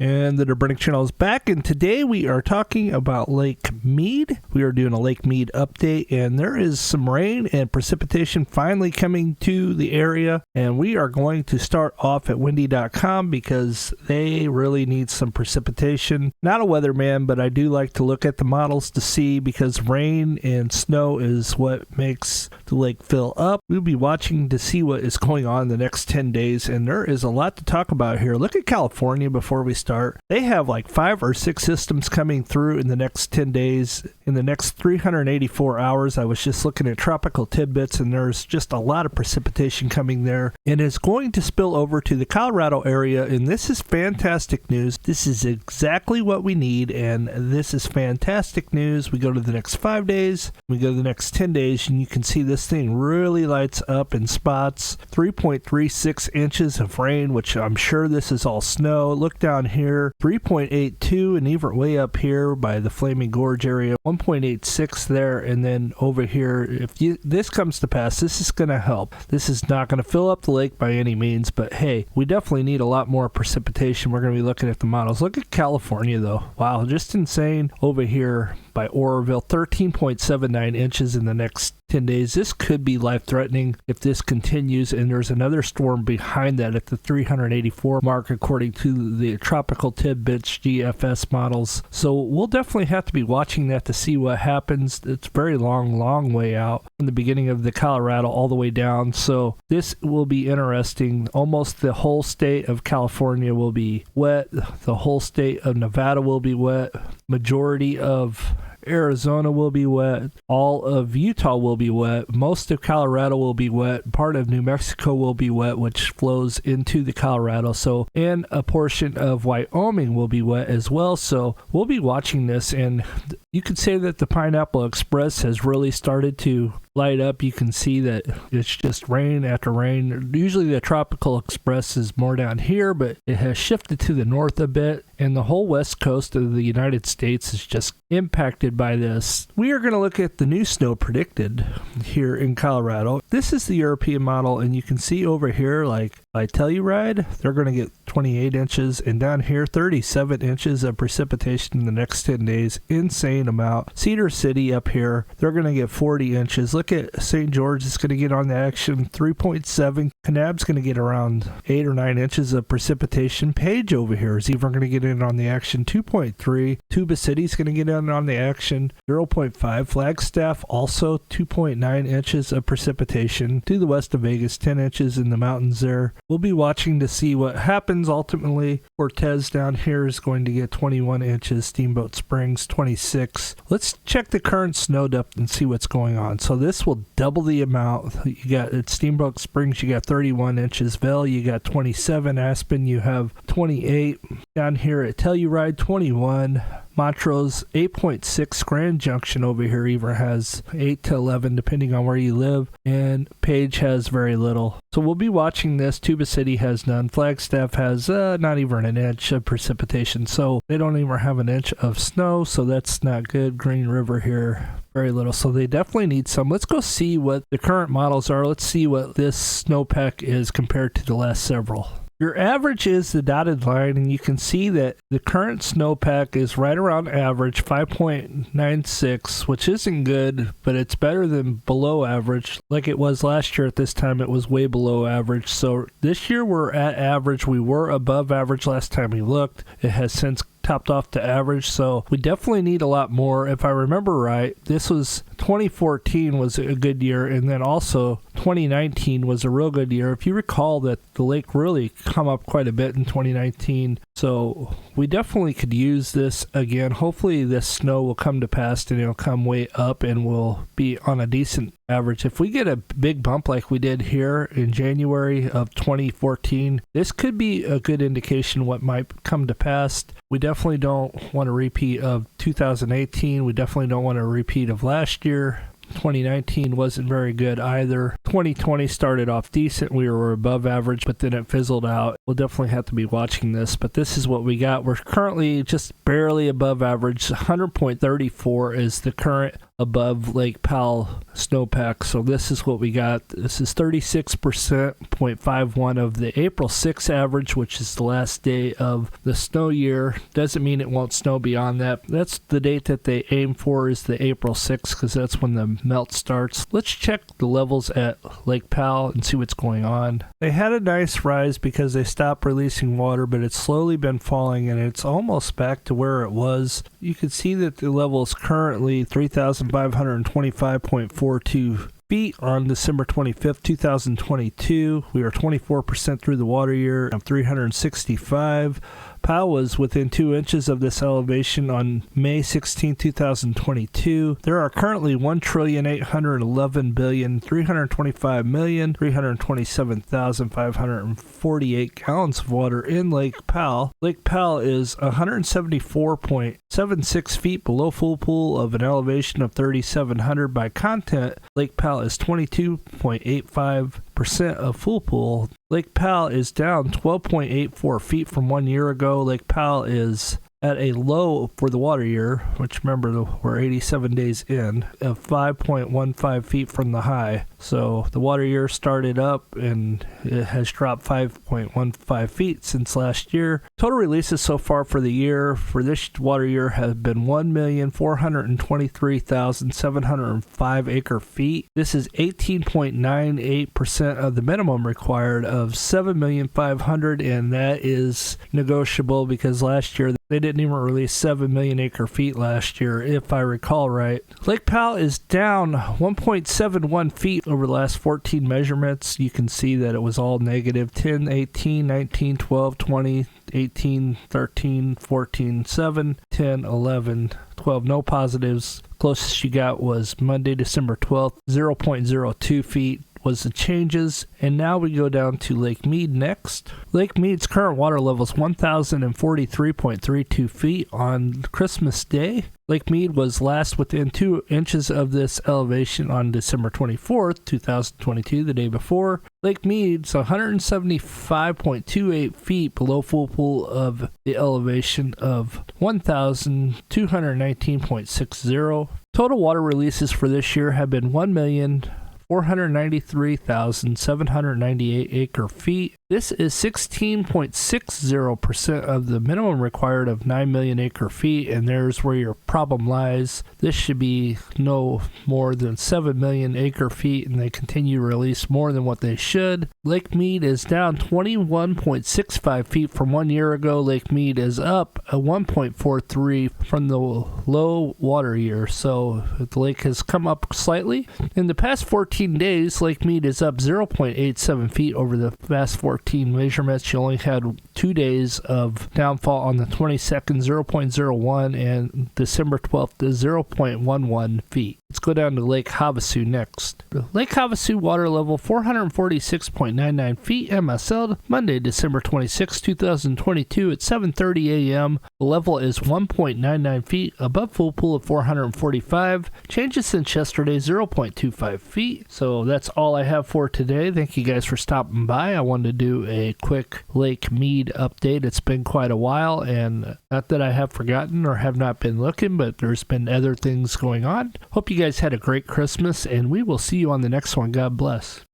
And the Burning Channel is back, and today we are talking about Lake Mead. We are doing a Lake Mead update, and there is some rain and precipitation finally coming to the area, and we are going to start off at windy.com because they really need some precipitation. Not a weatherman, but I do like to look at the models to see, because rain and snow is what makes the lake fill up. We'll be watching to see what is going on in the next 10 days, and there is a lot to talk about here. Look at California before we start. They have like 5 or 6 systems coming through in the next 10 days. In the next 384 hours, I was just looking at tropical tidbits, and there's just a lot of precipitation coming there, and it's going to spill over to the Colorado area, and this is fantastic news. This is exactly what we need, and this is fantastic news. We go to the next 5 days, we go to the next 10 days, and you can see this thing really lights up in spots. 3.36 inches of rain, which I'm sure this is all snow. Look down here, 3.82, and even way up here by the Flaming Gorge area, 1.86 there, and then over here, if this comes to pass, this is going to help. This is not going to fill up the lake by any means, but hey, we definitely need a lot more precipitation. We're going to be looking at the models. Look at California though. Wow, just insane. Over here by Oroville, 13.79 inches in the next 10 days. This could be life-threatening if this continues, and there's another storm behind that at the 384 mark according to the tropical tidbits GFS models. So we'll definitely have to be watching that to see what happens. It's a very long way out from the beginning of the Colorado all the way down. So this will be interesting. Almost the whole state of California will be wet. The whole state of Nevada will be wet. Majority of Arizona will be wet. All of Utah will be wet. Most of Colorado will be wet. Part of New Mexico will be wet, which flows into the Colorado. So, and a portion of Wyoming will be wet as well. So we'll be watching this, and you could say that the Pineapple Express has really started to light up. You can see that it's just rain after rain. Usually the Tropical Express is more down here, but it has shifted to the north a bit, and the whole west coast of the United States is just impacted by this. We are going to look at the new snow predicted here in Colorado. This is the European model, and you can see over here, like by Telluride, they're going to get 28 inches, and down here 37 inches of precipitation in the next 10 days. Insane amount. Cedar City up here, they're going to get 40 inches. Look at St. George is going to get on the action, 3.7. Kanab's going to get around 8 or 9 inches of precipitation. Page over here is even going to get in on the action, 2.3. Tuba City's going to get in on the action, 0.5. Flagstaff also 2.9 inches of precipitation. To the west of Vegas, 10 inches in the mountains there. We'll be watching to see what happens ultimately. Cortez down here is going to get 21 inches. Steamboat Springs 26. Let's check the current snow depth and see what's going on. So this will double the amount. You got at Steamboat Springs, you got 31 inches. Vail, you got 27. Aspen, you have 28. Down here at Telluride, 21. Montrose 8.6. Grand Junction over here even has 8 to 11 depending on where you live, and Page has very little. So we'll be watching this. Tuba City has none. Flagstaff has not even an inch of precipitation, so they don't even have an inch of snow, so that's not good. Green River here, very little, so they definitely need some. Let's go see what the current models are. Let's see what this snowpack is compared to the last several. Your average is the dotted line, and you can see that the current snowpack is right around average, 5.96, which isn't good, but it's better than below average. Like it was last year at this time, it was way below average. So this year we're at average. We were above average last time we looked. It has since topped off to average, so we definitely need a lot more. If I remember right, this was 2014 was a good year, and then also 2019 was a real good year. If you recall that the lake really come up quite a bit in 2019, so we definitely could use this again. Hopefully this snow will come to pass and it'll come way up and we'll be on a decent average. If we get a big bump like we did here in January of 2014, this could be a good indication what might come to pass. We definitely don't want a repeat of 2018. We definitely don't want a repeat of last year. 2019 wasn't very good either. 2020 started off decent. We were above average, but then it fizzled out. we'll definitely have to be watching this, but this is what we got. We're currently just barely above average. 100.34 is the current above Lake Powell snowpack. So this is what we got. This is 36.51 of the April 6th average, which is the last day of the snow year. Doesn't mean it won't snow beyond that. That's the date that they aim for, is the April 6th, because that's when the melt starts. Let's check the levels at Lake Powell and see what's going on. They had a nice rise because they stopped releasing water, but it's slowly been falling, and it's almost back to where it was. You can see that the level is currently 3,525.42 feet on December 25th, 2022. We are 24% through the water year of 365. Powell was within 2 inches of this elevation on May 16, 2022. There are currently 1,811,325,327,548 gallons of water in Lake Powell. Lake Powell is 174.76 feet below full pool of an elevation of 3,700 by content. Lake Powell is 22.85% of full pool. Lake Powell is down 12.84 feet from 1 year ago. Lake Powell is at a low for the water year, which remember we're 87 days in, of 5.15 feet from the high. So the water year started up and it has dropped 5.15 feet since last year. Total releases so far for the year for this water year have been 1,423,705 acre feet. This is 18.98% of the minimum required of 7,500,000, and that is negotiable because last year they didn't even release 7 million acre feet last year, if I recall right. Lake Powell is down 1.71 feet over the last 14 measurements. You can see that it was all negative: 10, 18, 19, 12, 20, 18, 13, 14, 7, 10, 11, 12. No positives. Closest you got was Monday, December 12th, 0.02 feet was the changes. And now we go down to Lake Mead next. Lake Mead's current water level is 1,043.32 feet on Christmas Day. Lake Mead was last within 2 inches of this elevation on December 24th, 2022, the day before. Lake Mead's 175.28 feet below full pool of the elevation of 1,219.60. Total water releases for this year have been 1,493,798 acre feet. This is 16.60% of the minimum required of 9 million acre feet, and there's where your problem lies. This should be no more than 7 million acre feet, and they continue to release more than what they should. Lake Mead is down 21.65 feet from 1 year ago. Lake Mead is up 1.43 from the low water year, so the lake has come up slightly. In the past 14 days, Lake Mead is up 0.87 feet over the past 14 measurements. You only had 2 days of downfall on the 22nd, 0.01, and December 12th is 0.11 feet. Let's go down to Lake Havasu next. Lake Havasu water level 446.99 feet MSL Monday, December 26, 2022 at 7:30 a.m. The level is 1.99 feet above full pool of 445. Changes since yesterday, 0.25 feet. So that's all I have for today. Thank you guys for stopping by. I wanted to do a quick Lake Mead update. It's been quite a while, and not that I have forgotten or have not been looking, but there's been other things going on. Hope you guys had a great Christmas, and we will see you on the next one. God bless.